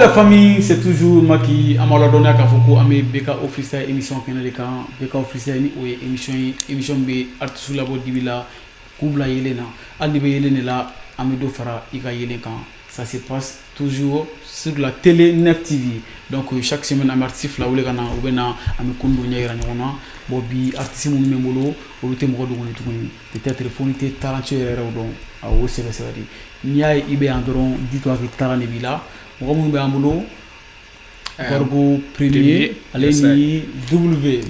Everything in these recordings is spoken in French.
la famille, c'est toujours Maki Amaladona Kafoko Ame Beka officiel émission Keneleka Beka officiel ni ou émission B artiste la bodibila Koubla Yelena Alibe Yelenela Amedo Fara Ika Yelenka. Ça se passe toujours sur la télé Nef TV. Donc chaque semaine un artiste là où les gars ou bena ame kondo nyera nyona bobi artiste mon memolo ou le tembo do ngoni peut-être téléphonité talentueux don a o c'est ça dit niay ibe environ dis-toi que talent bila mo mo be amulo Gorgo premier allez W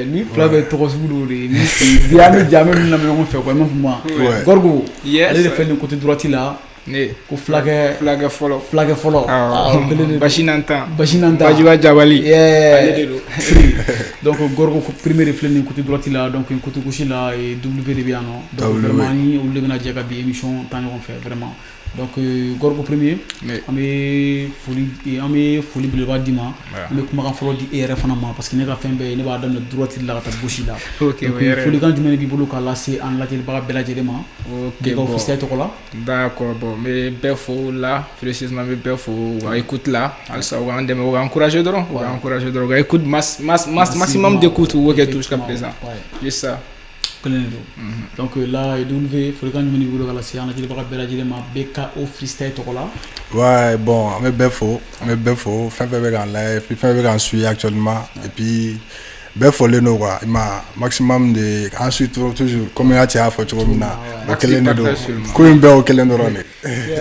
ni flabe to ko ni diame jamais na me fait quoi même pour moi Gorgo allez le faire de côté droit là ko flag follow bashinanta bajiwa jabali donc Gorgo premier reflet ni côté droit là donc côté gauche là et W de bien non donc vraiment ni on le gna jaga bi émission tant on fait vraiment donc Gorgo premier ame folie bleu dima ame kuma follow di ERF na ma parce que ne ga fin be ne ba dans le droit là ta gauche là OK folie quand dima bi bolo ka là c'est en la ba belaje ma OK officiel to là d'accord bon mais befo là précisément mais befo écoute là ça on dem on encourager dron écoute maximum d'écoute ou que tout jusqu'à présent juste ça. Donc là W faut quand nous niveau la séance on a dit ba belaje ma beka au freestyle to là ouais bon mais befo fin en live puis fin en suit actuellement et puis Befo le no quoi ma maximum de ensuite toujours comme ya tia fo tu comme na kelendo do ko imbe o kelendo rone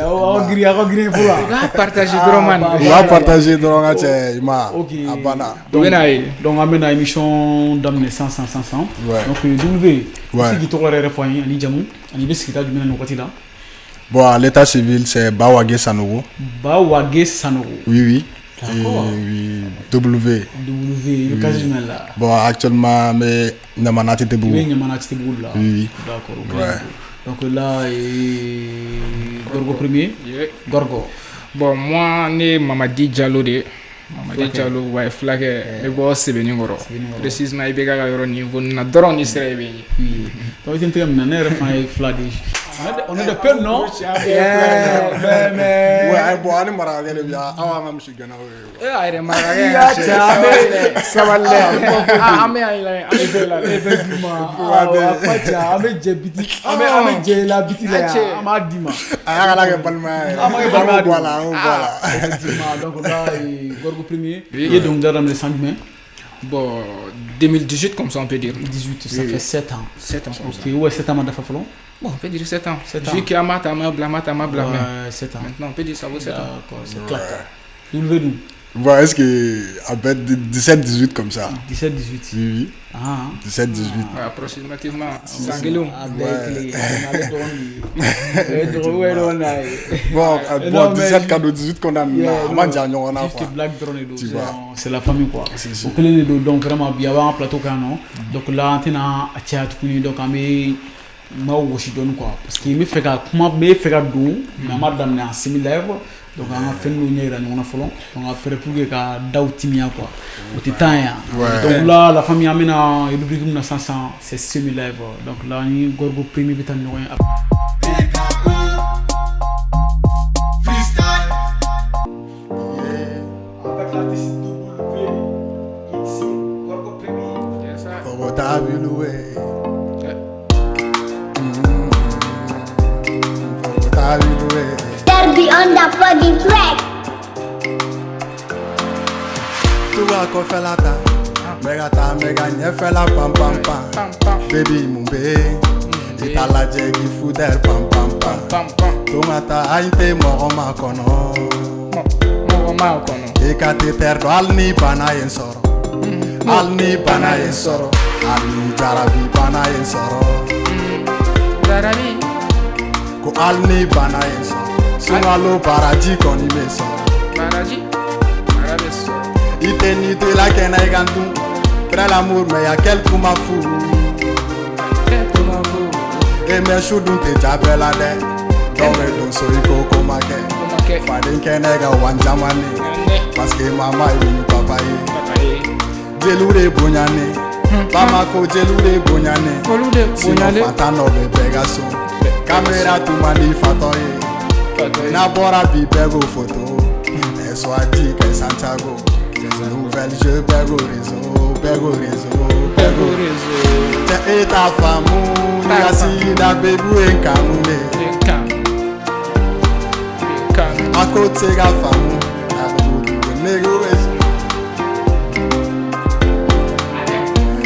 o gri pour partager droman va partager droman ate ma abana donc amena émission d'amener 500 donc W c'est qui to rere fo ani jamu ani biskita du mena no koti là bon l'état civil c'est Bawage Sanogo oui W le casier là bon actuellement mais Nyamanati Tebou là oui d'accord donc là Gorgo premier Gorgo bon moi né Mamadi Diallo ouais flag et boss c'est venu ngoro précisément ibega ga yoro niveau na drone ni sere be oui donc c'est un na nere flag on est de peu non mais ouais bon ani mara gele bia awa ngam shigana ayre mara gele saballe ame bela effectivement apacha ame jebiti ame jela biti la ama dima aya la ke palma voilà effectivement donc là Gorgo premier et donc dans les 100 mai bon 2018 comme ça on peut dire 18 ça fait 7 ans OK ouais 7 ans d'affaire bon on peut dire 7 ans vu qu'il y a mata blâme 7 ans maintenant on peut dire ça vaut 7 ans d'accord c'est clair nous bon est-ce que à peu 17-18 comme ça 17-18 oui 17-18 approximativement Sangelum bon 17 cadeau 18 qu'on a c'est la famille quoi donc vraiment bien avant plateau canon donc là on a chat donc ami ma woshi don quoi parce que me fait do na madame na similaire donc on a fait nous nyera on a folon on a fait pour que daw timia quoi au titania donc là la famille amena et depuis comme 500 c'est similaire donc là ni Gorgo premier bitan no freestyle avec l'artiste W ici Gorgo premier yes sir for what have you away Derby on the fucking track. Tu vas qu'on fait la ta, mega nye fait la pam baby mumbe, et ta la jegi fouder pam tu mata aite moro ma kono, e kate terdo alni bana yen soro, alni jarabi bana yen soro, jarabi ko alni bana yen soro. Sungalo baraji koni meso baraji arabeso ite la kena igantu près l'amour mais y'a quelques ma fou et mes choudou te jabela de dore don so iko komake fadin kenega wanjamani parce que mama et papa jelure bonyane mama ko jelure bonyane fatano be pegaso caméra tu mandi fatoye na bora bi pego photo qu'elle soit dit qu'elle Santiago. Nouvelle jeu, Bergo réseau, Bergo réseau, Bergo réseau. T'es ta femme, Yassi da bébou et Kamouné. À côté de la femme, à côté de négocier.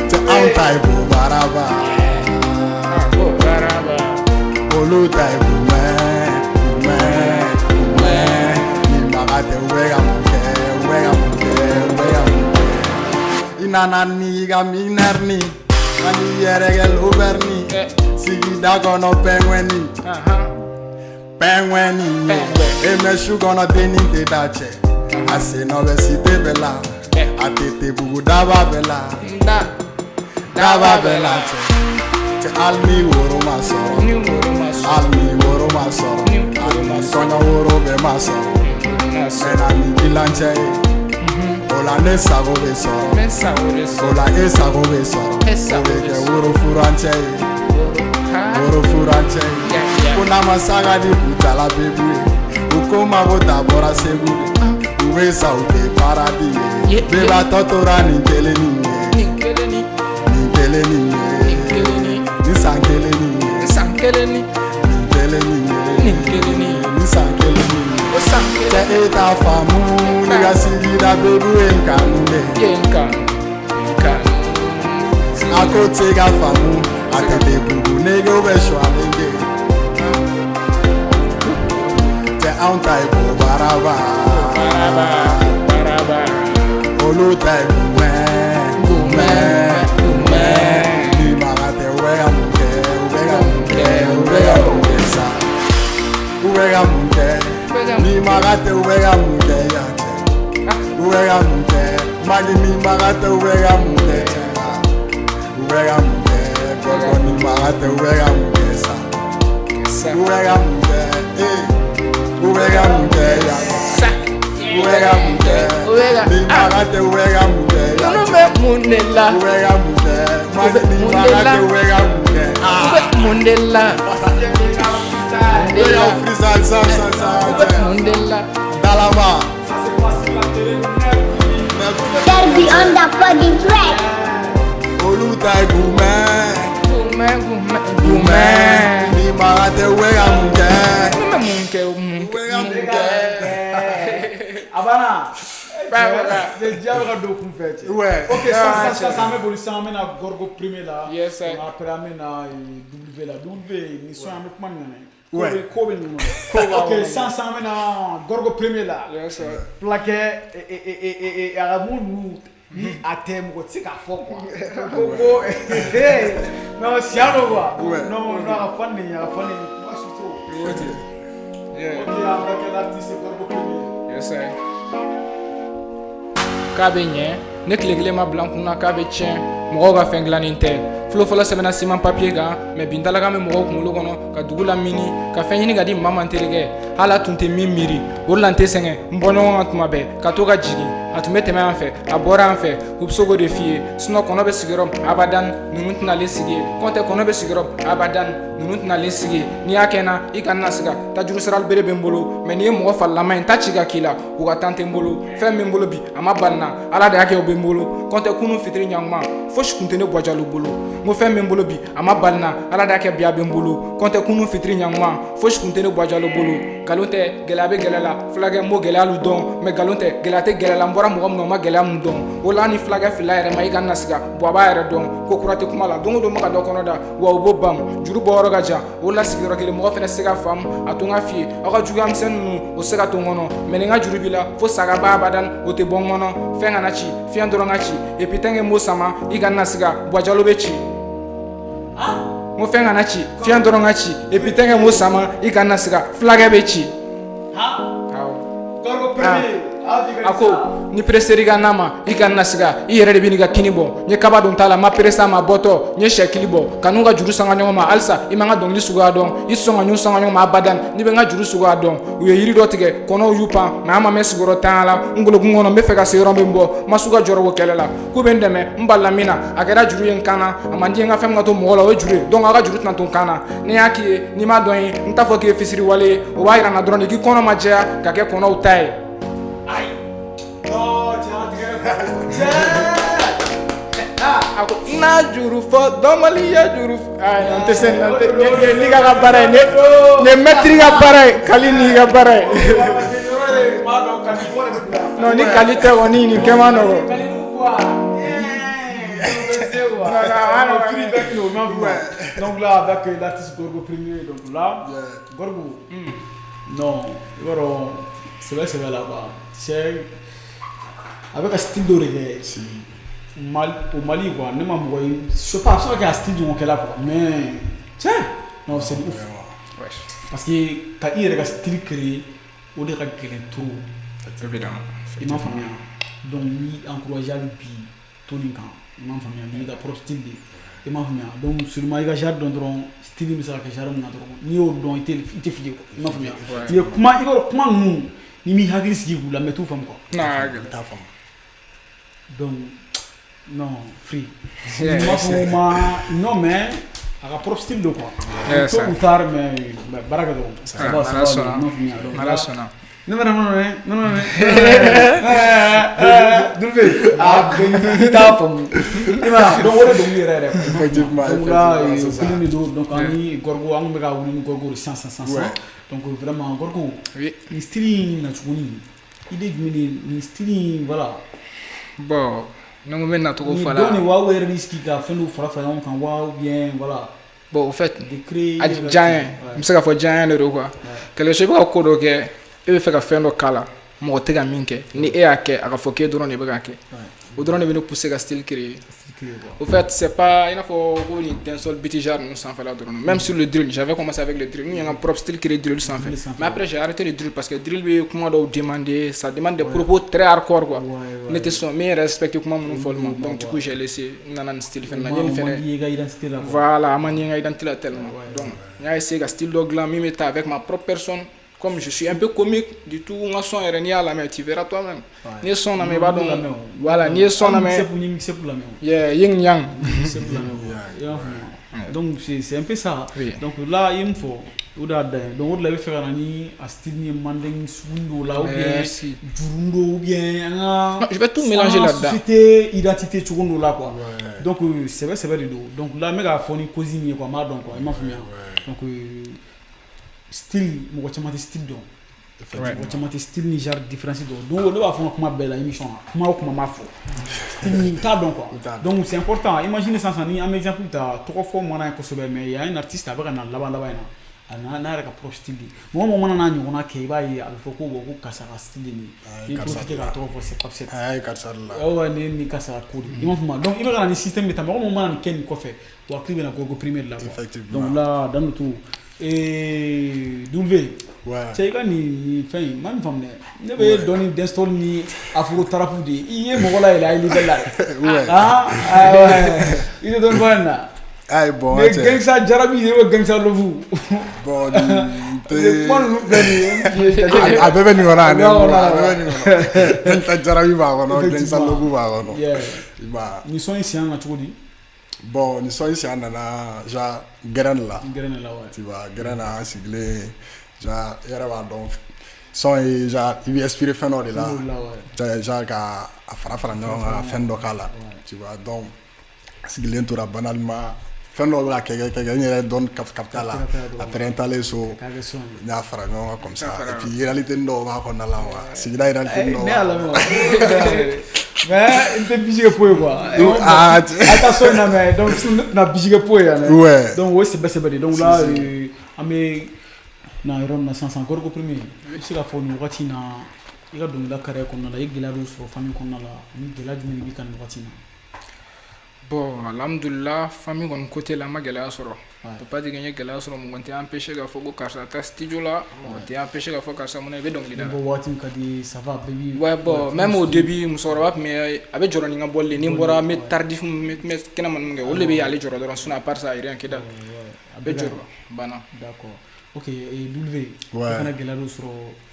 T'es un taïbo baraba. Olu taïbo, mais, il m'a raté, Inanani ga minerni, ani yerege luberni, sigi dagono pengueni, pengueni, e me shugono deni te dache, ase no besite bela, atete bugu daba bela, daba bela che almi woro masoro, almi woro masoro, almi kono woro be masoro, enani bilanche. Ola ne sago be soro, ola e sago be soro, obeke woro furanche, woro furanche. Kuna masaga di kutala bebuye, ukoma bota bora segure, uwe saute paradis, beba totora ni tele ni tele ni sankele ni tele ni sankele ni. T'es ta femme, les gars si da bébou et Kamouné. À côté de la femme, à côté de bébou, négo be choisir. T'es un taïbo baraba. Olu taïbo goumé. Ni marate ouega mouke sa. Ouega mouke. Ni magate uwega munge yache, uwega munge, magi ni magate uwega munge, uwega munge, gogo ni magate uwega munge sa, uwega munge, uwega munge yache, uwega munge, ni magate uwega munge yache, uwega munge, magi ni magate uwega munge, Mundela. Dalama. Derby on the fucking track. Olu taïbo goumé. Ni marate ouega munge. Abana. C'est déjà le dos qu'on fait. Ouais. Ok, ça me bolisse, on a Gorgo premier là. Yes, sir. Après, on a W là. W, mission avec moi. Ouais. Ok, ça a Gorgo premier là. Yes, sir. Plaqué et Arabou nous. À thème, c'est qu'à fond quoi. Gogo, non, c'est à quoi. Non, on a fan, il y a fan, moi surtout. Ok, avec l'artiste Gorgo premier. Yes, sir. Kabe nye ne kile ma blanc kuna kabe tien mɔgɔw ka fɛn dilannen tɛ fɔlɔ fɔlɔ sɛbɛnna siman papier kan mais bi ntala kan bɛ mɔgɔw kunkolo kɔnɔ ka dugu la mini ka fɛn ɲini ka di maa ma n terikɛ hala tun tɛ min miiri o de la n tɛ sɛgɛn n bɔ ɲɔgɔn kan tuma bɛɛ ka to ka jigin a tun bɛ tɛmɛ an fɛ a bɔra an fɛ u bɛ se k'o de f'i ye sinon kɔnɔ bɛ sigiyɔrɔ abadan ninnu tɛnalen sigi ye kɔntɛ kɔnɔ bɛ sigiyɔrɔ abadan ninnu tɛnalen sigi ye n'i y'a kɛ n na i kana na siga tajuru sarali bere bɛ n bolo mais n'i ye mɔgɔ farilama ye n ta ci ka k'i la u ka tan tɛ n bolo fɛn bɛ n bolo bi a ma bali n na ala de y'a kɛ o bɛ n bolo kɔntɛ kunu fitiri ɲakuma fosi kun tɛ ne bɔ jalo bolo n ko fɛn bɛ n bolo bi a ma bali n na ala de y'a kɛ bi a bɛ n bolo kɔntɛ kunu fitiri ɲakuma fosi kun tɛ ne bɔ jalo bolo nkalon tɛ gɛlɛya bɛ gɛlɛya la fulakɛ n b'o gɛlɛya lu dɔn mais nkalon tɛ gɛlɛya tɛ gɛlɛya la n bɔra mɔgɔ min na o ma gɛlɛya mun dɔn o la ni fulakɛ fila yɛrɛ ma i ka na siga bɔ a b'a yɛrɛ dɔn ko kura tɛ kuma la don o don ma ka dɔ kɔnɔ da wa o b'o ban juru bɔ yɔrɔ ka jan o la sigiyɔrɔ kelen mɔgɔ fɛnɛ se ka faamu a to n ka f'i ye aw ka juguya misɛnnin ninnu o se ka to n kɔnɔ mais ni n ka juru b'i la fo saga ba abadan o tɛ bɔ n kɔnɔ fɛn kana ci fiɲɛ dɔrɔn ka ci et puis tant que m'o sama i ka na siga bɔjalo bɛ ci n ko fɛn kana ci fiɲɛ dɔrɔn ka ci et puis tant que m'o sama i ka na siga fulakɛ bɛ ci a ko ni preseri ka na ma i ka na siga i yɛrɛ de bɛ n'i ka kini bɔ n ye kaba don t'a la n ma peresa ma bɔtɔ n ye sɛkili bɔ ka n'u ka juru sanga ɲɔgɔn ma halisa i man ka dɔnkili suguya dɔn i sɔn ka ɲu sanga ɲɔgɔn ma abadan n'i bɛ n ka juru suguya dɔn u ye yiri dɔ tigɛ kɔnɔw y'u pan mais an ma mɛn sigiyɔrɔ tan la n golokun kɔnɔ n bɛ fɛ ka se yɔrɔ min bɔ n ma su ka jɔrɔ o kɛlɛ la k'u bɛ n dɛmɛ n balila min na a kɛra juru ye n kan na a man di n ka fɛn min ka to mɔgɔ la o ye juru ye donc aw ka juru tɛna to n kan na ni y'a k'i ye n'i m'a dɔn ye n t'a fɔ k'i ye fisiri wale ye o b'a yira n na dɔrɔn de k'i kɔnɔ ma jɛya ka kɛ kɔnɔw ta ye. ako na juru fɔ dɔnbali ya juru n tɛ se ni ka baara ye ne mɛtiri ka baara ye kali ni ka baara ye non ni kali tɛ kɔni nin kɛ ma nɔgɔ donc là avec l'artiste Gorgo premier donc là Gorgo non c'est vrai là bas c'est avec un style d'origine au Mali quoi ne m'a envoyé je sais pas qu'il y a un style du là quoi mais tiens non c'est ouf parce que quand il y a un style créé on dirait qu'il est trop évidemment il m'a fait donc lui encourager lui puis Tony quand il m'a fait il a propre style il m'a fait donc sûrement il a déjà dans style mais ça que j'ai ramené dans ni au don il était fier il m'a fait il comment nous ni mi hakili sigi vous la mettre femme quoi donc non free non mais à la propre style de quoi tôt ou tard mais baraka donc ça va non Dulve ta fam ima donc wala donc yere rek effectivement donc là donc ani Gorgo ang be ka wuli Gorgo 500 donc vraiment Gorgo ni style na chuni idée ni style voilà bon non mais na to fala donc ni wa were risque ka fenu fara on kan wa bien voilà bon au fait a giant me ka fo giant le quoi que le chef ko do ke e be fe ka fendo kala mo te ga minke ni e ake aka fo ke drone be ga ke o drone be no pousser ka style créer au fait c'est pas il faut une d'un seul petit genre nous sans faire la drone même sur le drill j'avais commencé avec le drill nous il y a un propre style créer drill sans faire mais après j'ai arrêté le drill parce que drill be comment doit demander ça demande des propos très hardcore quoi n'était son mais respecter comment nous follement donc du coup j'ai laissé nanan style faire na yene faire voilà man yenga identité tellement donc il y a essayé style de glam mais avec ma propre personne. Comme je suis un peu comique, du tout, on a son RNA à la main, tu verras toi-même. Ni son na me ba donc voilà, ni son na me. C'est pour la main. Yeah, yin yang. C'est pour la main. Donc c'est un peu ça. Donc là il me faut donc on l'avait fait ni à style ni manding sundo là ou bien jurundo ou bien je vais tout mélanger là-dedans. C'était identité churundo là quoi. Donc c'est vrai du donc là mega phone cosine quoi ma donc quoi, il m'a fait donc style mo chama style donc mo chama style ni genre différencié donc on va faire comment belle émission comment ma fo style ni ta donc quoi donc c'est important imaginez ça ni un exemple ta trois fois moi na ko sobe mais il y a un artiste avec un là-bas na reka pro style mo na nyu na ke ba yi alfo ko go kasa style ni il faut que la trois fois c'est pas cette kasa là ni kasa ko di donc il va dans le système mais ta mo na ken ko fait wa cliver na Gorgo premier là donc là dans le tout et Dulve c'est quand ni fin man femme ne be donner d'install ni afro tarapu de iye mo la il est là il est donne bonne ay bon mais gangsta jarabi ne gangsta lovu bon te mon nous beni a bebe ni wona ne gangsta jarabi ba wono gangsta lovu ba wono ba ni son ici en atudi bon ni son ici en na ja garan la ouais tu vois garan a siglé ja yara ba donc son et ja il inspiré feno de là ja ka afara no fendo kala tu vois donc siglé toura banalement fendo la ke ñere don capta la après installer so nya fara no comme ça et puis réalité ndo ba ko na la wa sigla réalité ndo mais il te bisique pour quoi attention na mais donc na bisique pour ya donc ouais c'est bien donc là amé na rom na 500 Gorgo premier c'est la fo nous watina il a donc la carrière qu'on a la igila do so famille qu'on a la ni de la du ni kan watina bon alhamdulillah famille on côté la ma gala soro peut pas dire gagner gala soro mon t'es empêché ga fogo karsa ta studio là t'es empêché ga fogo karsa mon ebe donc leader bon watin kadi ça va baby ouais bon même au début mon soro mais avec joroni nga bolle ni mbora mais tardif mais kena man nga wolle be aller joro don suna par ça rien que dal avec joro bana d'accord ok et W kana gelado sur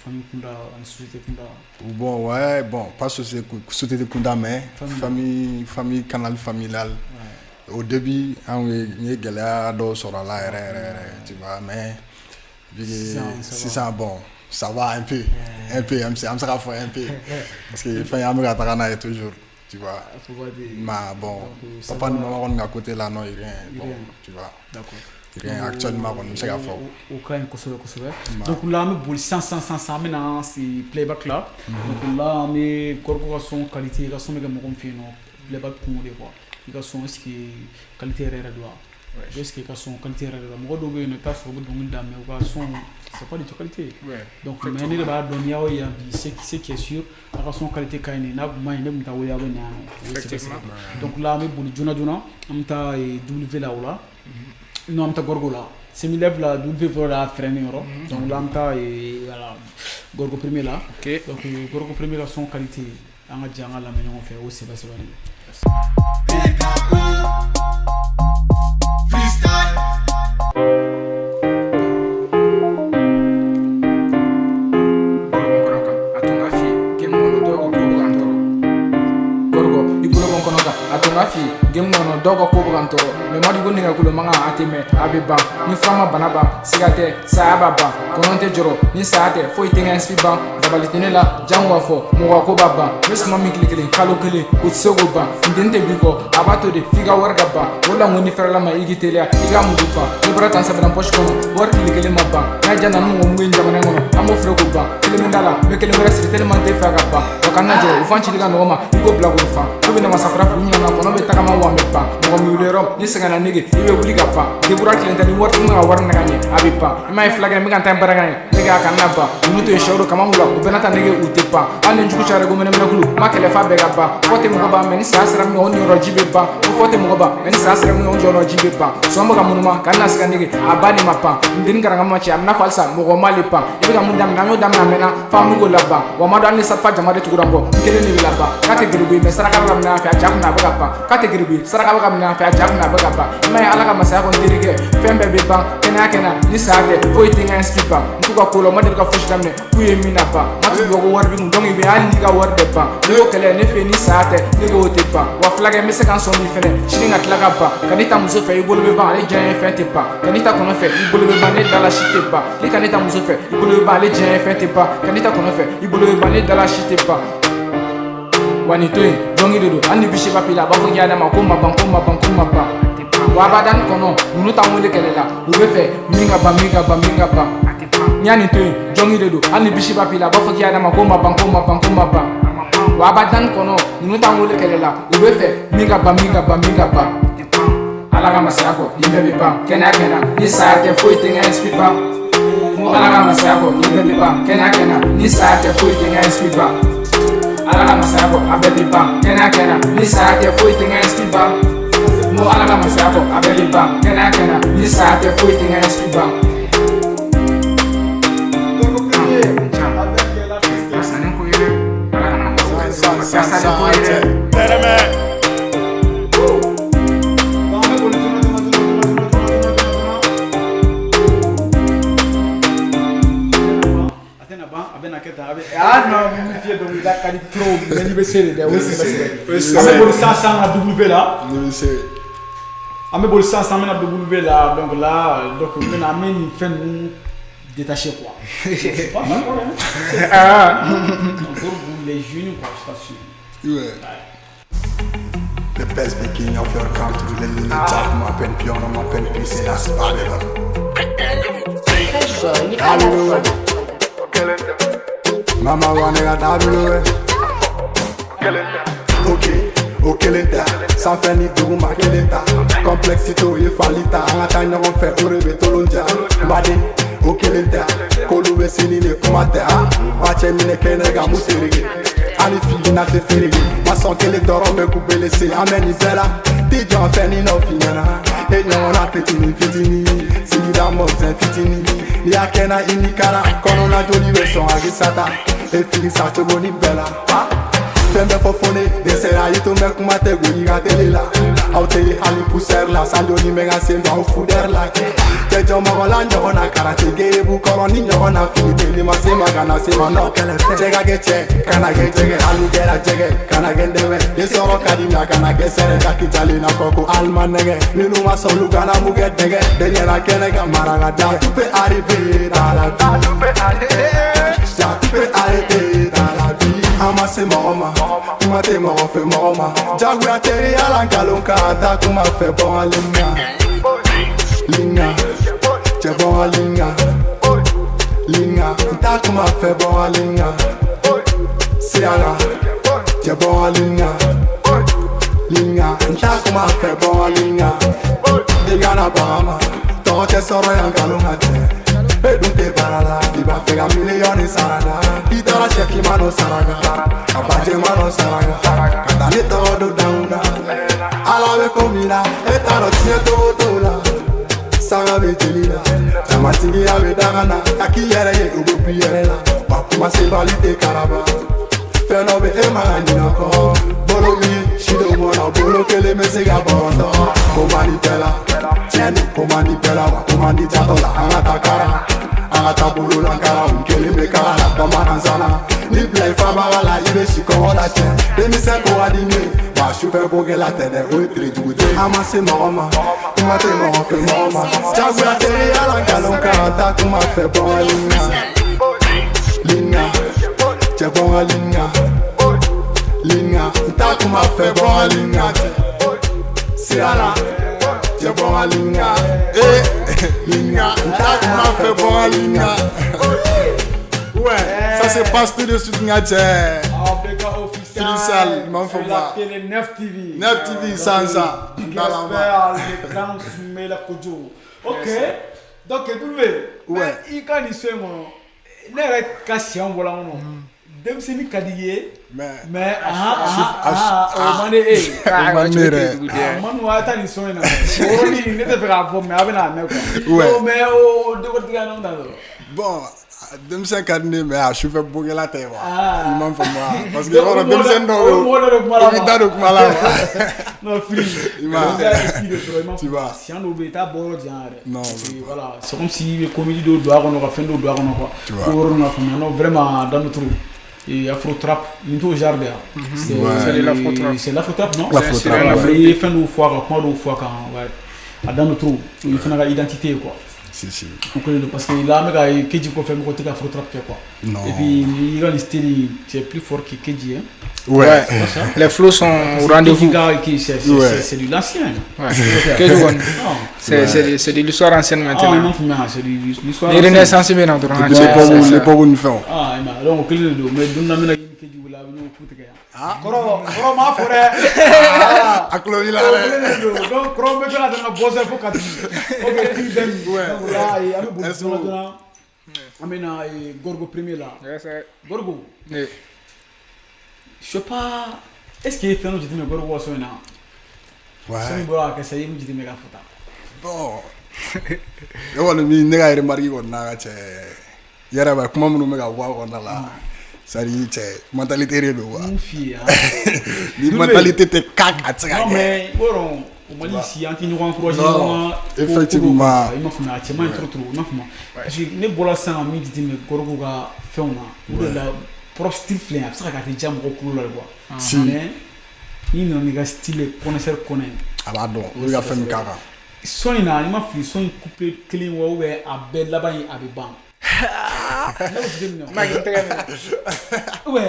famille kunda en société kunda bon ouais bon pas société kunda mais famille canal familial au début on est gelado sur la tu vois mais c'est ça bon ça va un peu am ça va un peu parce que fin yamga takana est toujours tu vois. Faut voir des... Bon, Donc, papa nous maman à côté là non il rien, bon, Rien. tu vois. D'accord. Rien actuellement on ne sait pas fort. Au cas où donc là on est 100 maintenant c'est playback là. Donc là on est corps son qualité la son mega mon fait non playback pour les quoi. Il a son ce qui qualité rare doit. Est-ce que son qualité rare doit. Moi donc une tasse au bout d'un dame mais son c'est pas de qualité. Donc mais ne va donner à y a c'est qui est sûr la son qualité quand il n'a pas une ta ouais donc là on est jona on ta W là ou là. Non, on t'a gorgo là. C'est mi lève là, double pour la freiner donc là on t'a voilà gorgo premier là. Donc gorgo premier là son qualité. On a déjà la meilleure fait aussi c'est game no dogo ko buganto me mari gonni ga kulo manga ateme abeba ni fama banaba sigate saababa kononte joro ni saate foi tenga spiba dabalitene la jangwa fo mo ko baba mesma mi klikele kalo kele utsogo ba ndente biko abato de figa warga ba wala ngoni ferla ma igitelia iga mudupa ni brata sabran posh kono war klikele mabba na jana no mo ngi jamana ngono amo frego ba kele mendala me kele mera sirtele mante faga ba wakana jo ufanchi liga no ma igo blago fa ko bina masafra fu nyana kono be takama mepa mo mi ulero ni sangana nige ibe wuli gapa de burak lenta ni wortu nga war na ganye abipa mai flaga mi kan tan baraganye nega kan naba muto e shawro kama mula o benata nige utepa ane njuku chare go mena kulu makele fa be gapa fote mo ba meni sasra mi on yoro jibe ba fote mo ba meni sasra mi on yoro jibe ba somba ga munuma kan nas kan nige abani mapa ndin garanga ma ci amna falsa mo go malipa ibe ga mundam na nyo dam na mena fa mu go labba wa ma dan ni safa jamade tugurambo kele ni labba kate girbi me saraka ram na fa jamna ba gapa kate girbi saraka ba gamna fa jamna ba gapa mai alaka masaya ko dirige fembe be ban kena ni saade foi tinga spipa ntuka kolo madir ka fush damne kuye mina ba matu yogo warbi ndongi be an liga warde ba yo kele ne fe ni saate ni go te ba wa flaga me se kan so mi fene shininga tlaga ba kanita muso fe ibolo be ba ale jen fe te ba kanita kono fe ibolo be ba ne dala shite ba ni kanita muso fe ibolo be ba ale jen fe te ba kanita kono fe ibolo be ba ne dala shite ba wani toy jongi dedo andi bishi papila ba fo nyada ma ko ma ba wa badan kono munu tamule kelela ubefe minga ba nyani toy jongi dedo andi bishi papila ba fo nyada ma ko ma ba wa badan kono munu tamule kelela ubefe minga ba alaga masako ibe ba kena ni saate foi tenga spipa mo alaga masako ibe ba kena ni saate foi tenga spipa alaga masako abedi ba kena ni saate foi tenga spipa mo alaga masako abedi ba kena ni saate foi tenga spipa non, mais fier donc il a quali trop, mais il veut serrer des aussi. Amé bol 500 à W là. Amé bol 500 à W là, donc là, donc on a mis une fin détaché quoi. C'est pas d'accord hein. Pour vous les jeunes quoi, je suis sûr. The best beginning of your country, the little talk, my pen piano, my pen piece, that's Babylon. Babylon. Mama wanna get Babylon. Ok, lenta, sans faire ni tout, ma lenta. Complexité, il faut l'ita, en attendant on fait au rêve tout l'ondia. Badi, ok lenta, Koloube sini ne kumate, Wache mine kenega muterege. Ali fili na te ferege, mason kele doro me kubele se, ameni bela. Tijon feni no finyana, e nyon na ketini fitini, sida mozen fitini. Ni akena inikara, kono na joli weson agisata, e fili sa chogoni bela. Fembe fofone, desera yito me kumate goni gatele la. Auteli hali pousser la, sanjoni mega se no fuder la. Tejo mogola nyona karate ge bu koroni nyona finite ni mase magana se mano chega ge che kana ge chege alu gera chege kana ge dewe ye soro kadimya kana ge sere kakitali na koko almanege minu maso lugana muge dege deniera kenega maraga da tu peux arriver dans la vie tu peux arrêter dans la vie ama ama se mama kuma te mo fe mama jagu ateri ala kalonka ata kuma fe bon linga linga je bon linga linga ta kuma fe bon linga siara je bon linga linga ta kuma fe bon linga digana bama to te soro yan kalonga te Dunque parala, ti va fega milioni sarana Itala chefi mano saraga Abaje mano saraga Katane todo dauna Alawe komina Etano tiye tola Sanga betelila Chamatingi ya bedagana Aki yere ye ugopi yere la Wakuma sebalite karaba Fenobe ema ninako Bolo mi, shido mona Bolo kele mesega bondo Komani pela Tieni komani pela Wakomani jatola Angata kara Angata bolo lankara Unkele mekara Bamana zana Ni play fabala Ibe shiko la chen Demi seko adine Wa shufe boge la tene Oetre jude Ama se mama Kuma te mama fe mama Jagu ya teri ala kalonka Ata kuma fe bon linga Linga Je bon linga Linga Ata kuma fe bon linga Siara Je bon linga Linga Ata kuma fe bon linga Ouais, ça se passe tout de suite Ngadje. BK officiel. Il m'en faut pas. C'est la télé 9 TV. 9 TV sans ça. Ok. Donc, ouais. Il quand il se mon ne kasi on vola on. Dem c'est ni kadiye. Mais mané man wa ta ni so na. Oni ne te fera fo mais abena me quoi. Mais o de ko diga non dalo. Bon, Demsen Kadine, mais je fais bouger la terre. Il m'en faut moi. Parce que on Demsen non, tu vois. Si on oublie ta bord, non, voilà. C'est comme si les comédies de doigt, on aura fait de doigt, on vraiment dans notre trou. Et Afro Trap, Minto Jardin. C'est l'Afro Trap, non? L'Afro Trap. Il fait nos fois, quand dans notre trou, il fait une identité, quoi. Si. Parce que là, mec, Keji peut faire côté Afro Trap, quoi. Non. Et puis, il a un style qui est plus fort que Keji, hein. Ouais. Les flows sont au rendez-vous. C'est de l'ancien. C'est de l'histoire ancienne maintenant. Ah, non, c'est de l'histoire ancienne. Les renaissances, bien entendu. Les pauvres nous font. Ah, donc, mais nous avons une Keji ou là, nous avons ah, ma forêt. Ah, Chloé là. Donc, Chrome est là dans la bosse pour qu'à ok, puis ben, donc là, il y a un bon là. Amena Gorgo premier là. Gorgo. Je sais pas. Est-ce qu'il fait un petit peu Gorgo sur là? Ouais. C'est une boîte que ça y est, me dit méga photo. Bon. Et on a mis une nègre mariée on a acheté. Hier avec comment nous méga voir on a là. Ça dit c'est mentalité réelle quoi. Mon fille. La mentalité te caca. Non mais bon, au Mali ici, anti nous encourager. Effectivement. Il m'a fait un atelier trop. Non parce que ne bola ça en midi dit mais Gorgo ga fait on a. La prof style flé, ça ka te jam ko cool là quoi. Mais il n'a pas style connaisseur connaît. Ah bah donc, il a fait un caca. Son il m'a fait son coupé clean ou à bed là-bas avec ban.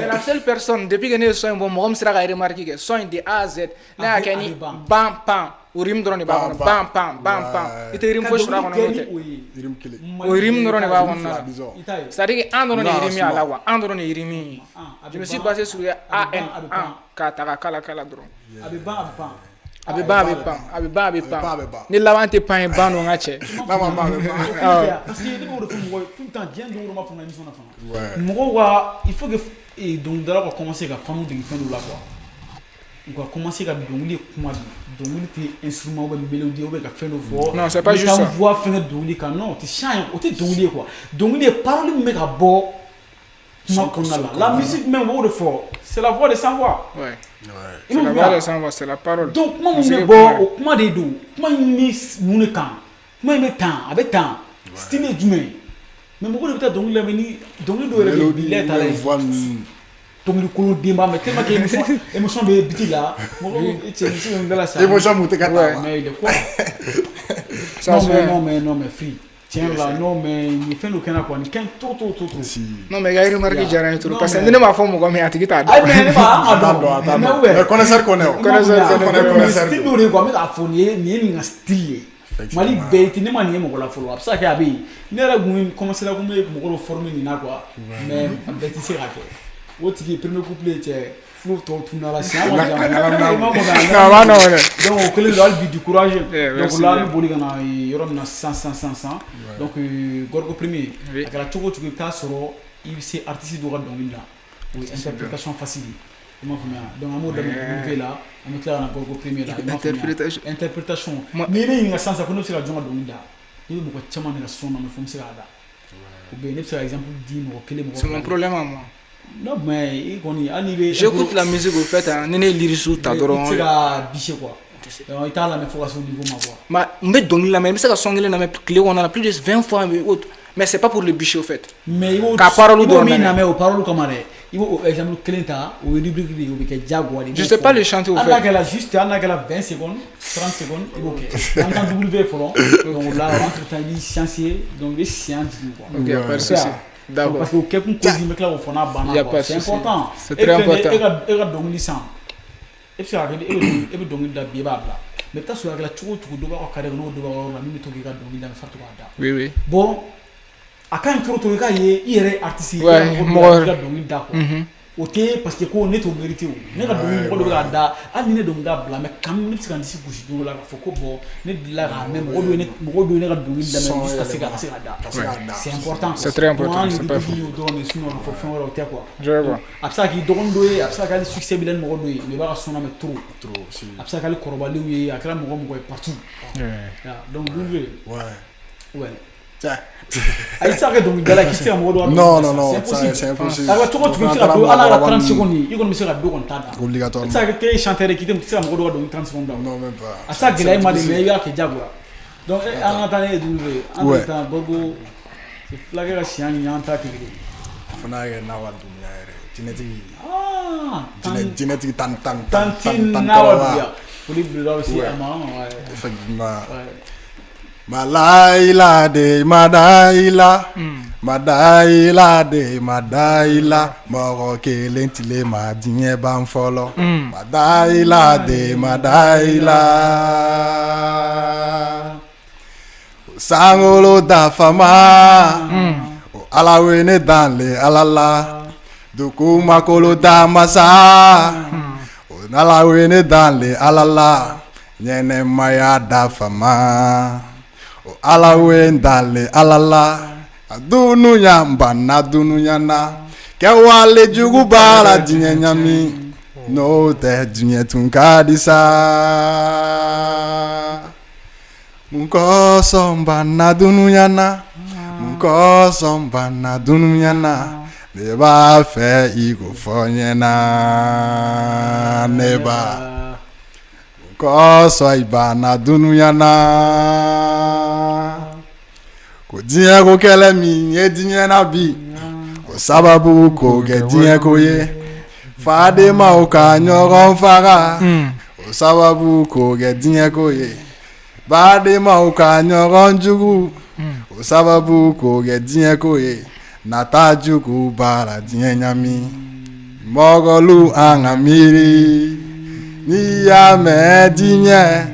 La seule personne depuis que nous sommes bon moment sera remarqué que son de A à Z là kani bam pam o rim drone ba bam pam ite rim fo sura kono note o rim drone ba wonna c'est-à-dire andro ne rim ya lawa andro ne rim je me suis basé sur A N ka ta kala drone Abiba ni lawante pan ban no ngache parce que nous tout le temps bien de ma femme émission na femme mo wa il faut que et donc d'abord commencer à faire de fin de la quoi on va commencer à donner comment donner tes instruments ou mélodie ou faire le voix non c'est pas juste ça voix faire donner quand non tu changes ou tu donner quoi donner parole mais à bord la musique même au fort c'est la voix de sans voix c'est la voix de sans voix c'est la parole donc moi on est bon comment des dos comment il miss mon camp comment il met temps avec temps style d'humain mais beaucoup de peut-être donc il a venu donc il doit être à la voix donc le colon débat mais tellement que émotion de petit là moi c'est une de la ça émotion monter mais il est quoi non mais free tiens là non mais ni fait le kana quoi ni ken trop non mais gars remarqué jara ni trop parce que ne ma fo mo ko me atiki ta ai mais attends mais connaisseur connaît style de quoi mais la folie ni nga style mali beti ne ma ni mo ko la follow up ça ka bi ne ra gumi commencer la gumi mo ko former ni na quoi mais beti c'est raté woti ki premier couplet flou to tuna la sia donc que le albi du courage donc là le boli kana yorom na 100 donc gorgo premier akala chogo chogo ta soro il c'est artiste do donc là oui interprétation facile donc amour de là on met là na gorgo premier là interprétation ni nga sansa ko no sira jonga donc là ni mo ko chama na sona mo fum sira da ou bien par exemple dit mo kele mo c'est mon problème à moi. Non mais j'écoute la musique au fait ne lirisu ta doron c'est la biche quoi donc il t'a la même fois sur niveau ma voix ma me donne la même c'est la songler na me clé on a plus de 20 fois mais c'est pas pour le biche au fait mais il faut ka parole do mais na me parole comme il faut exemple clinta ou rubrique ou que jaguar je sais pas le chanter au fait on a juste 20 secondes 30 secondes OK on a W follow donc là entre temps il scientifique donc les sciences quoi OK parce que d'accord parce que quelqu'un cause il me clave au fond c'est important c'est très important et donc licence et puis et donc da biba bla mais ta so la chuo do ba okare no do ba na mi to ga donc da fatu da oui bon akan trop ka ye ire artiste mo da donc da ko OK parce que ko ne to mérité ne ga donc mo do ga da ani ne donc da bla mais quand même ne s'kan disi kushi do la faut ko bon ne la ga même mo do ne ga donc da mais jusqu'à ce ga da c'est important c'est très important c'est pas fou do ne sinon faut faire au té quoi je vois absa ki dogon doye absa ka succès bilen mo doye mais ba sona mais trop si absa ka koroba lewi akra mo partout donc ouais ay ça que donc dala qui c'est mo do non c'est impossible alors tu peux faire à la 30 secondes il comme monsieur do kon tada obligatoirement ça que chanteur qui te ça mo do 30 secondes non même pas ça que là il m'a dit mais il y a que jaguar donc en attendant en attendant bogo c'est flaguer la chien nyanta ki fana ye na wa dunya ere genetic tan nawa pour lui aussi effectivement Malaila de Madaila Madaila de Madaila Moro kelen tile ma dinye ban folo Madaila de Madaila Sangolo da fama Alawene danle alala Duku makolo da masa Alawene danle alala Nyene maya da fama Alawe ndale alala adunu yamba na dunu yana ke wale jugu bara dinye nyami no te dinye tunkadisa munko somba na dunu yana munko somba na dunu yana neba fe igo fonyena neba ko so iba na dunu yana ko diye ko kele mi ye diye na bi ko sababu ko ge diye ko ye fade ma o ka nyoron fara ko sababu ko ge diye ko ye bade ma o ka nyoron jugu ko sababu ko ge diye ko ye nata jugu bara diye nyami mogolu angamiri ni ya me dinye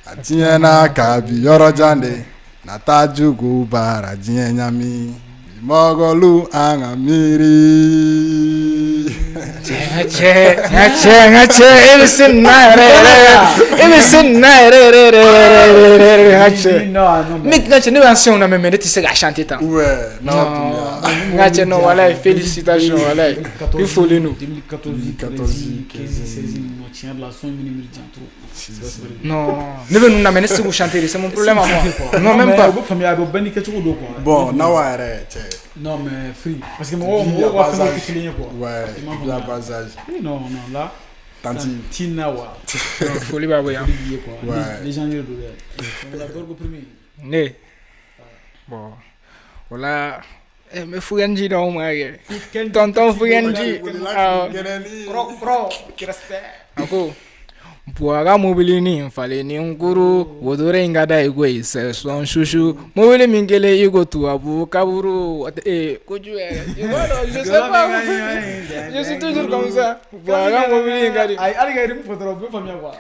atinye na kabi yoro jande na tajugu bara dinye nyami mogolu angamiri che ebisin non mais quand tu ne vas on a même tu sais chanter tant ouais non non voilà félicitations voilà il faut le nous 2014 16 tiens la son minimum trop non ne veut nous amener si vous chantez c'est mon problème à moi non même pas bon nawa non mais free parce que moi on va faire le quoi ouais la passage non là tanti nawa faut les baboyer quoi les gens le on la gorgo premier né bon voilà me fuganji da uma tonton fuganji pro respect ako Puaga mobili ni fale ni nkuru wodore ingada igwe se son shushu mobili mingele igo tu abu kaburu kuju je sais pas je suis toujours comme ça puaga mobili ingadi ay aliga rim fotoro be famia quoi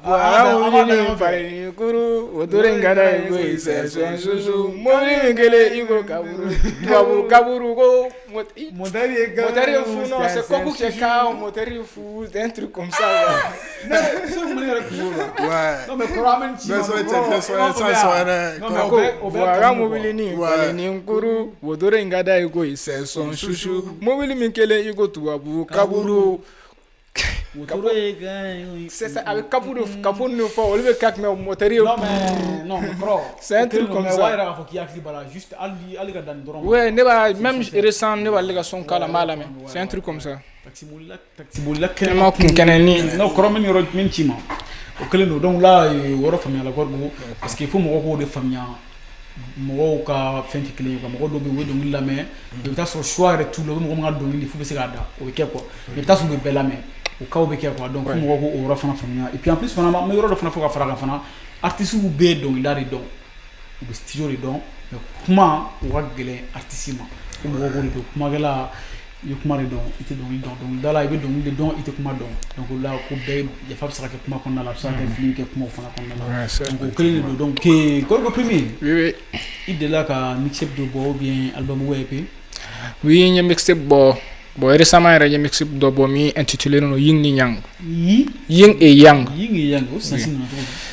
puaga mobili ni fale ni nkuru wodore ingada igwe se son shushu mobili mingele igo kaburu go modari fou non c'est comme quelqu'un modari fou un truc comme ça Ouais. non mais koramen ci puaga mobili ni fale ni nkuru wodore ingada igwe se son shushu mobili mingele igo tu abu kaburu c'est ça avec kaburu ne faut on le kak mais moteur non bro c'est un truc comme ça juste ali ga dan doron ouais ne va même récent ne va le son kala malame c'est un truc comme ça taxi bulla kema kun kanani no koramen yoro min ci ma o kelen do donc là woro famia la gorgo parce que il faut mo ko de famia mo ka fenti kelen ko mo do be wedo ngila me de ta so choix et tout le mo nga do ngi fu be se gada o ke ko de ta so be bela me o ka o be ke ko donc mo ko o woro fana famia et puis en plus fana ma yoro do fana fo ka fara fana artiste u be do ila de do o be studio de do mais kuma o wa gele artiste ma ko mo ko do kuma gela yo kuma do ite do ngi donc dala ibe do ngi do ite kuma do donc là ko be ya fa sara ke kuma ko na la sa ke film ke kuma fana ko na la donc kele do donc ke gorgo premier oui ide la ka mixtape de bo bien album ou EP oui nye mixtape bo récemment il y a mixtape de bo mi intitulé no Yin ni Yang Yin et Yang ça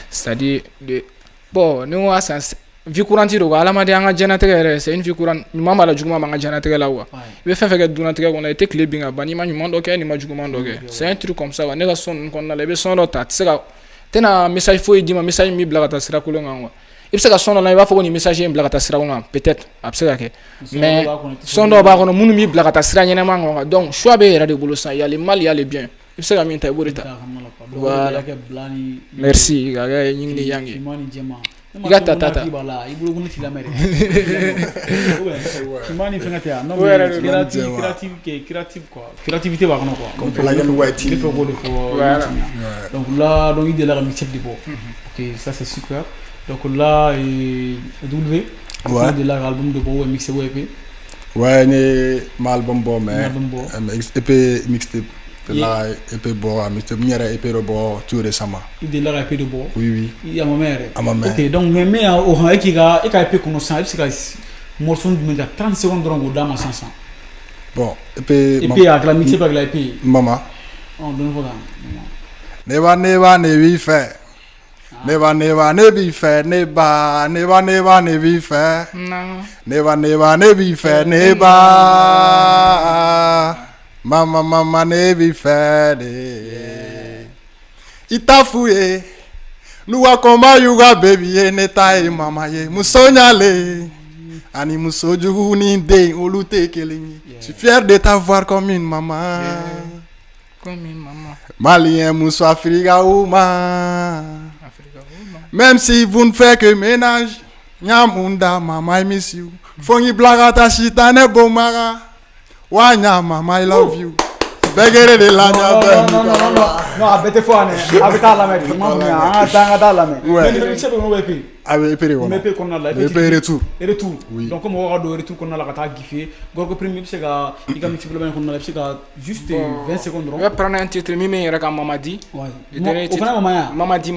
c'est-à-dire de bon nous a sens vie courante do ala ma de anga janate c'est une vie courante mama la juguma manga janate la wa be fa fa dunate ko na été clé binga bani ma nyumo doke ni ma juguma doke c'est un truc comme ça wa ne ga son ko na lebe son rota tsega tena message fo di ma message mi blaga ta sira ko ngwa il se ga son na va fo ni message mi blaga ta sira ko peut-être absega ke mais son do ba ko munu mi blaga ta sira nyene ma ngwa donc choix be era de bolo sa ya le mal ya le bien il se ga mi ta borita voilà merci ga Yin ni Yang igata tata bala ibulu gunti la mere kimani fengatia non créative quoi créativité ba kono quoi la gën white il faut go de donc là donc il de la mixtape de bo OK ça c'est super donc là W de la album de bo mixé EP ouais ne mal bombo mais EP mixtape la EP bo mixtape miera EP bo tout récemment il de la EP de bo oui il y a ma mère OK donc mais au ha qui ga e ka EP kono sa il se ga morceau de 30 secondes drongo da ma 500 bon EP avec la mixtape avec la EP mama on donne voilà never ne vi fait never ne vi fait never ne vi fait never ne vi fait never mama ne vi fait ita fouye nuwa komba yuga baby ne tai mama ye musonyale ani musoju ni de olute kelingi je suis fier de t'avoir comme une maman malien muso afrika uma même si vous ne faites que ménage nyamunda mama I miss you fongi blaga ta shitane bomara wanya mama I love you begere de la non abete fone abeta la me mama tanga la me mais c'est bon EP avec EP on EP qu'on a la EP retour oui. Donc comme on va do retour qu'on a la kata gifé gorgo premier c'est ga iga mixi problème qu'on a c'est ga juste 20 secondes on va prendre un titre mimi reka Mamadi ouais le dernier titre Mamadi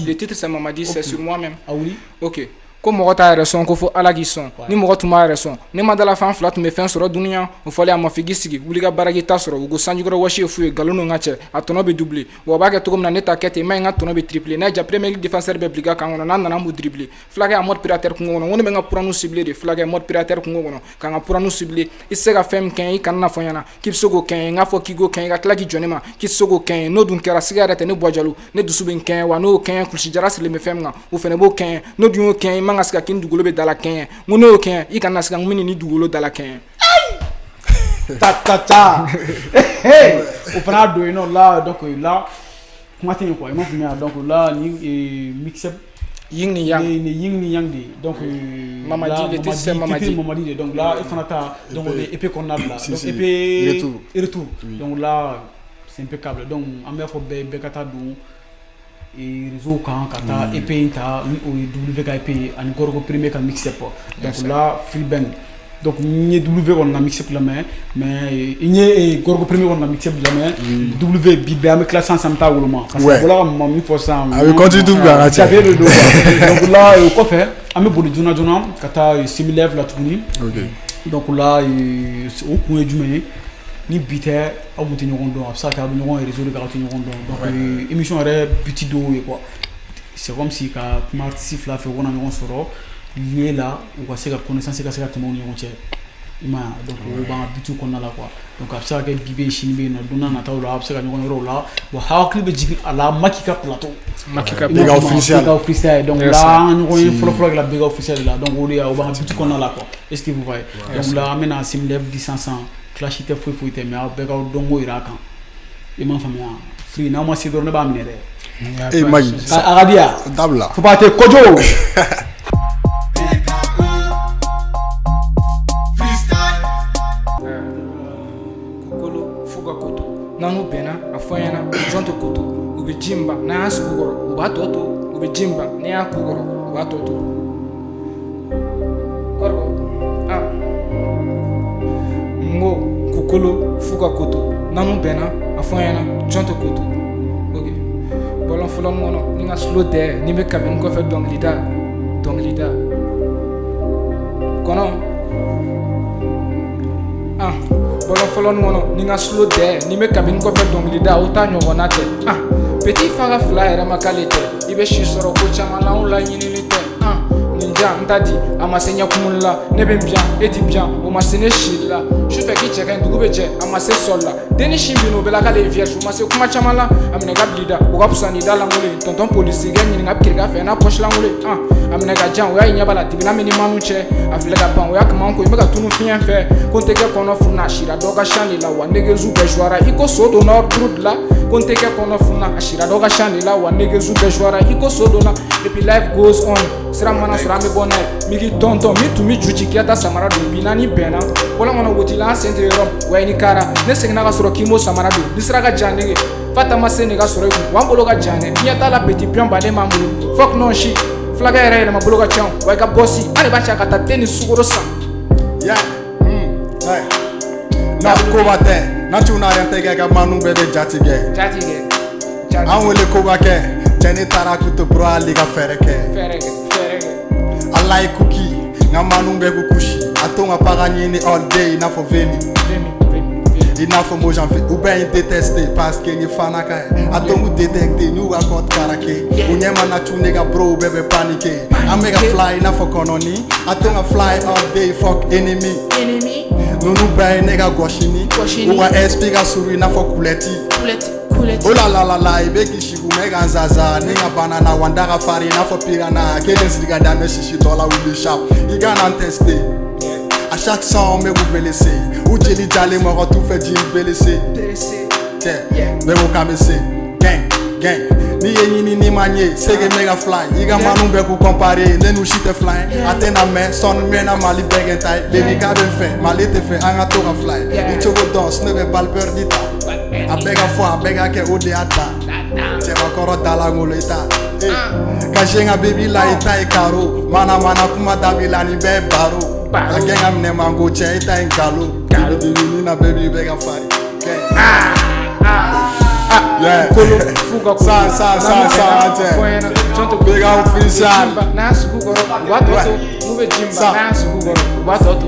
le titre c'est Mamadi c'est sur moi même ah oui OK comme mo ta raison ko fo ala gi son ni mo to ma raison ni madala fan flat me fen soro dunia o fole am figi sigi wuliga baragi ta soro go sanjugro washi fu galono ngache atono be doubler wo ba ke to comme na neta kete mai nga tono be tripler na ja premier défenseur be bliga kan na na mu dribbler flag en mode pirataire ko ngono woni me nga pour nous cibler de flag en mode pirataire ko ngono kan pour nous cibler isega fem ken i kan na fo yana kipsogo ken nga fo kigo ken ga klagi jonema kisogo ken no dun kera cigarette ne bojalu ne dusuben ken wa no ken kulsi jaras le me fem nga o fene bo ken no dun ken ngaska kin dugolo be dala ken ngono ken i kan naska ngmini ni dugolo dala ken ta hey o fana do non là donc là comment tu quoi donc là ni mix up Yin ni Yang donc Mamadi le titre c'est Mamadi donc là il fana ta donc épée qu'on a là donc épée retour donc là c'est impeccable donc amé fo be kata do réseau kan ka taa EP in ta ni o ye W ka EP ye ani Gorgo Premier ka mixtape donc là Free Bang donc ni W on na mixtape la mais ni Gorgo Premier on na mixtape la mais W bi be am classe ensemble ta wuluma parce que voilà mon mi faut ça ah oui continue tout bien j'avais le dos donc là ko fait am bodi jona ka taa similaire la tourni donc là au point du mai ni bité abuti ñogon do ça ka bu ñogon réseau de garati ñogon do donc émission ré petit do quoi c'est comme si ka martif la fait wona ñogon soro lié là ou ka se ka connaissance ka se ka temo ñogon ci ima donc ba bitu ko na la quoi donc ça ka bibe shinbe na duna na tawlo absa ka ñogon ro la wa hakli be jibi ala makika plateau makika big officiel donc là ñogon folo la big officiel là donc on est ba bitu ko na la quoi est-ce que vous voyez donc là amena simlev 1500 clash ite foi mais avec au dongo iraka et ma famille free na moi c'est dorne ba minere et magi aradia dabla faut pas te kojo kokolo fuga koto nanu bena afanyana jonto koto ube jimba na asugoro uba toto ube jimba ne akugoro uba toto korgo ngo kokolo fuga koto nanu bena afanyana jonto koto ok bolon fulon ngono ninga slow there ni me kaben ko fe donglida kono bolon fulon ngono ninga slow there ni me kaben ko fe donglida utanyo wonate petit fara flyer makalete ibe shisoro ko chama la on la yinilite ninja ntadi amasenya kumulla nebe bien eti bien o masene shilla je fais ki cheka ndugube je amase solla deni shimbino bela kale vierge o mase kuma chamala amene gablida o kapusani dala ngole tonton police gagni nga kirga fe na poche la ngole amene ga jan o ya nya bala tibina mini manu che afile ga pan o ya kama ko imega tunu fien fe konteke kono funa shira doga shani la wa negezu bejwara iko sodo na brud la konteke kono funa shira doga shani la wa negezu bejwara iko sodo na et puis life goes on sera mana sera me bonne migi tonton mi tu mi juji kiata samara do binani bena wala mana wotila centre rom wa ni kara ne segna ga soro kimo samara do disra ga janege fata masene ga soro ku wambolo ga jane niata la petit pion bale mamulu fuck non shi flaga era ma bolo ga chon wa ga bossi ale ba chaka ta teni sugoro sa yeah na ko bate na tuna rente ga manu bebe jatige an wele ko ba ke teni tarakuto bro ali ga fereke alai kuki nga manumbe kukushi atonga paranyini all day na for veni ina for mo janvier ou ben détester parce que ni fanaka atongu détecter nous raconte karake unyema na tunega bro bebe panique amega fly na for kononi atonga fly all day fuck enemy nunu ben nega goshini uwa explica suri na for kuleti oh la la ibeki shigu mega nzaza ninga banana wandara fari na for pirana kelen sliga dame shishi tola will sharp igana tester à chaque son me vous blessé ou jeli jale mo tout fait jin blessé me vous kamese gang ni yeni ni manye sege mega fly iga manu be ku comparer ne nous shit fly atena me son me na mali begen tai baby ka ben fait malite fait anga to fly ni chogo dance ne be bal perdita abega fo abega ke ode ata se va koro dala ngoleta kashenga baby la itai karo mana kuma dabila ni be baro agenga mne mango che itai ngalo ni na baby bega fari yeah kolo fuga sa jonto big official na sugoro watoto mube jimba na sugoro watoto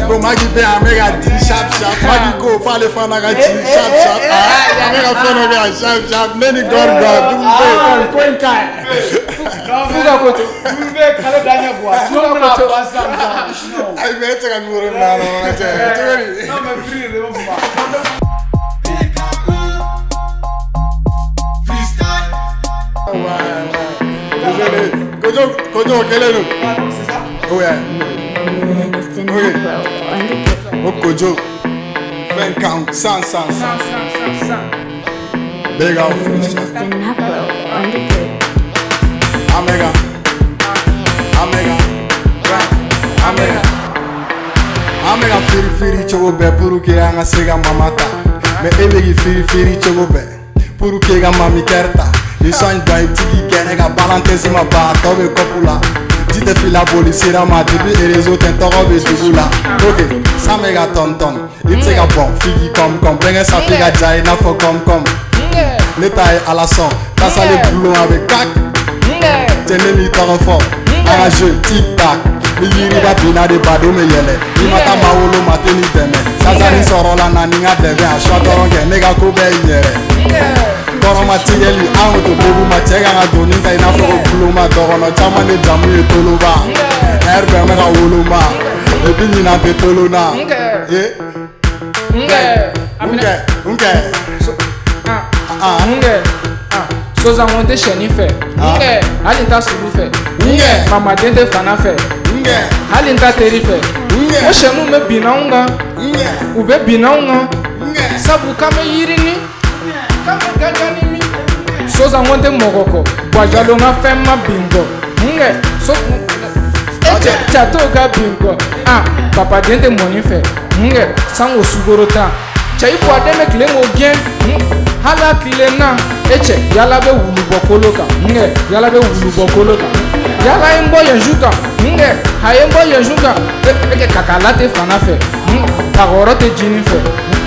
Go magi be amega di sharp magi go fale fana ga di sharp amega fana ga sharp many god do point kai fuga koto mbe kale danya boa no na pasa ai mete ga muro na no me free de bomba Kojo kelenu c'est ça oh yeah Kojo fen count san big out Amega firi chogo be puru ke anga sega mamata mais e bɛ k'i firi cogo bɛɛ pour que ka mami kɛrɛ ta i sɔn dɔn i tigi kɛrɛ ka balantɛsi ma ban tɔ bɛ kɔpu la ji tɛ fila boli sira ma depuis réseau tɛ tɔgɔ bɛ dugu la ok san bɛ ka tɔn-tɔn i tɛ se ka bɔn f'i k'i kɔm-kɔm bɛnkɛ safi ka ja i n'a fɔ kɔm-kɔm ne ta ye ala sɔn tasale bulon a bɛ kak cɛ ne n'i tɔgɔ fɔ an ka jeu tic-tac ni yiriba binna de baden bɛ yɛlɛ i ma taa maa wolo ma tɛ ni dɛmɛ sasa ni sɔrɔla na ni n ka dɛmɛ a suwa dɔrɔn kɛ ne ka ko bɛɛ i yɛrɛ kɔrɔma tigɛli an ko to bebu ma cɛ kan ka doni ta i n'a fɔ ko bulonba dɔgɔnɔ caman de jamu ye toloba ɛri bɛn bɛ ka woloma et puis ɲinan tɛ tolona Sozango tɛ sɛni fɛ hali n ta sulu fɛ mamaden tɛ fana fɛ hali n ta teri fɛ o sɛniw bɛ bin anw kan u bɛ bin anw kan sabu k'an bɛ yirini k'an bɛ gajani min Sozango tɛ mɔgɔ kɔ Guajalo ka fɛn ma bin kɔ Chateau ka bin kɔ papaden tɛ mɔni fɛ sango sukoro ta cɛ i buwaden bɛ tile k'o gɛn hala tile na cɛ yala bɛ wulu bɔ kolo kan yala bɛ wulu bɔ kolo kan yala ye n bɔ yen su kan a ye n bɔ yen su kan kɛ kakala tɛ fana fɛ kakɔrɔ tɛ jini fɛ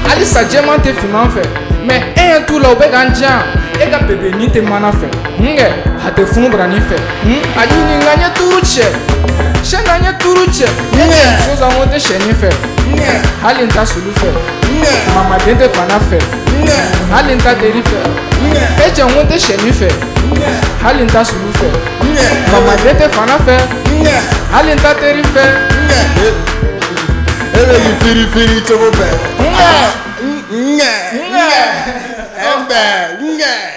halisa jɛman tɛ finman fɛ mais e ye t'u la u bɛ k'an diyan e ka bebeni tɛ mana fɛ a tɛ funu barani fɛ a ɲininka n ye tuuru cɛ sɛ na n ye tuuru cɛ Sozango tɛ sɛni fɛ hali n ta sulu fɛ mamaden tɛ fana fɛ hali n ta teri fɛ e cɛ n ko tɛ sɛni fɛ hali n ta sulu fɛ mamaden tɛ fana fɛ hali n ta teri fɛ e bɛ k'i firi cogo bɛɛ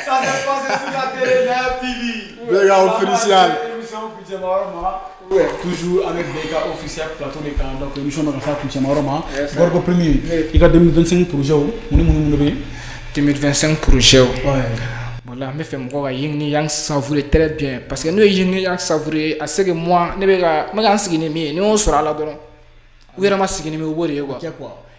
Ça s'est passé sur la télé TV. Béga officiel. Toujours avec Béga officiel plateau de Canada. Donc émission de ça Kuchema Roma. Gorgo premier. Il y a 2025 projet où on 2025 projet. Ouais. Voilà, mais fait moi yingni yang savourer très bien parce que nous yingni yang savourer à ce que moi ne bega magan sigini mi ni on sera là dedans. Ou era ma sigini mi obori quoi.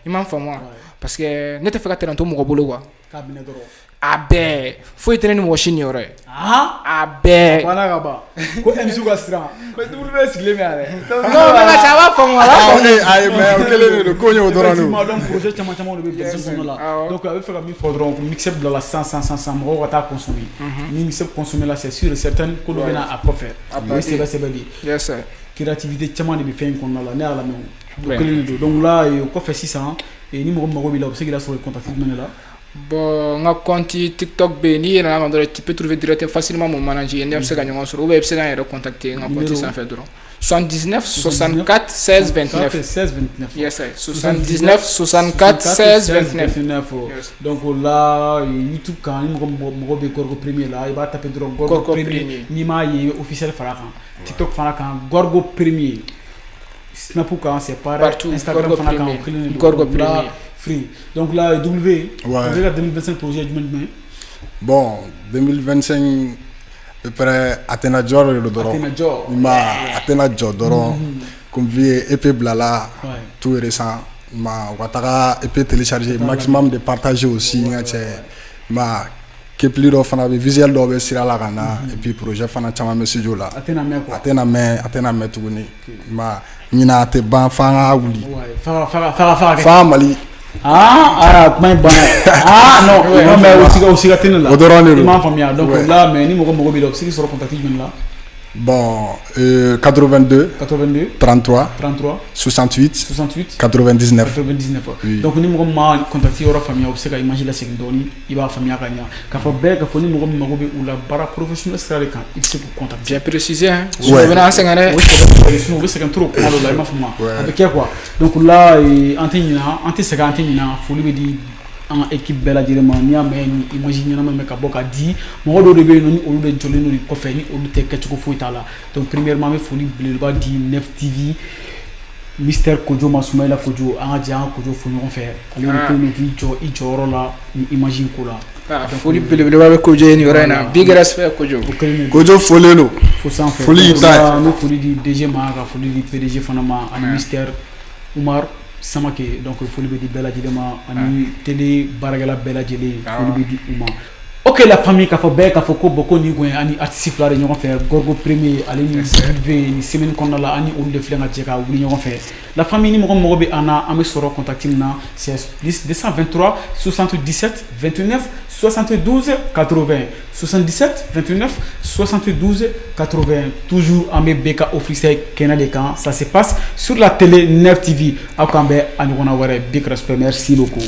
Il m'en fait moi parce que ne te fait que tanto mo bolo quoi. Cabinet d'oro. Abe, foi treino mo chini ore. Abe. Wala gaba. Ko MC Gastra. Ko double sigle me ale. Non, mais ça va pour moi. Aïe, mais quel est ko nyo doro no. Ma don projet chama chama le bébé son là. Donc avec faire mi faudron mixer de la 100 mo va ta consommer. Ni mixer consommer là c'est sûr et certain ko do bena à quoi faire. Oui, c'est bali. Yes sir. Créativité chama de faire qu'on là ne ala me. Donc là ko fait 600 et ni mo bi là parce qu'il a sur le contact là. Bon, on a compte TikTok béni, tu peux trouver directement facilement mon manager. Il y a des gens sur le web, c'est là contacter. On a compte ça fait 79 64 16 29. 16 29. Yes, 79 64 16 29. Donc là, YouTube quand il me Gorgo premier là, il va taper Gorgo premier. Ni ma officiel Farakan. TikTok Farakan, Gorgo premier. Snap quand c'est pareil. Instagram Farakan, Gorgo premier. Free. Donc là, W, avec la 2025 projet du même. Bon, 2025, à peu près, Athéna Jor le Doro. Athéna Jor Doro. Comme vie EP Blala, tout est récent. Ma Watara EP téléchargé, maximum de partager aussi. Ma Kepliro Fana, visuel d'Obe Sirala Rana, et puis projet Fana Chama Messejo là. Athéna me tourné. Ma Nina Teban Fanga Ouli. Fanga Mali. Comment non, mais aussi la télé là. Donc là, mais ni mon mobile, c'est qui sera contacté là. Bon, 82 33 68 99. Oui. Donc nous avons contacté la famille, on sait imaginer la seconde, il va famille gagner. Quand faut bien que nous avons ou la barre professionnelle sera le cas. Il faut contacter. Bien précisé hein. Je vais enseigner. Oui, c'est un trop mal là, ma femme. Avec quoi? Donc là, anti-50 faut lui dire en équipe belle directement ni mais imagine na me ka boka di mo do de be no ni olu de jole no ko fe ni olu te ketch ko fuita là. Donc premièrement me foli blé ba di Nef TV Mister Kojo Masumaila Kojo en dia Kojo fo no faire le premier video i joro là ni imagine ko là. Foli blé ba Kojo ni orena big respect Kojo folelo faut sans faire foli ta no foli di DG Maga foli di PDG Fanama an Mister Umar Samake donc foli be di bɛɛ lajɛlen ma ani télé baarakɛla bɛɛ lajɛlen foli be di u ma. Ok la famille k'a fɔ bɛɛ k'a fɔ ko bon ko nin kun ye ani artiste fila de ɲɔgɔn fɛ Gorgo Premier ale ni Sylvain ni semaine kɔnɔna la ani olu de filɛ ka jɛ ka wuli ɲɔgɔn fɛ. La famille ni mɔgɔ mɔgɔ bɛ an na an bɛ sɔrɔ contact min na c'est 223 77 29 72 80 77 29 72 80 toujours an bɛ BK officiel kɛnɛ de kan ça se passe sur la télé Neuf TV aw k'an bɛn a ɲɔgɔnna wɛrɛ big respect merci beaucoup.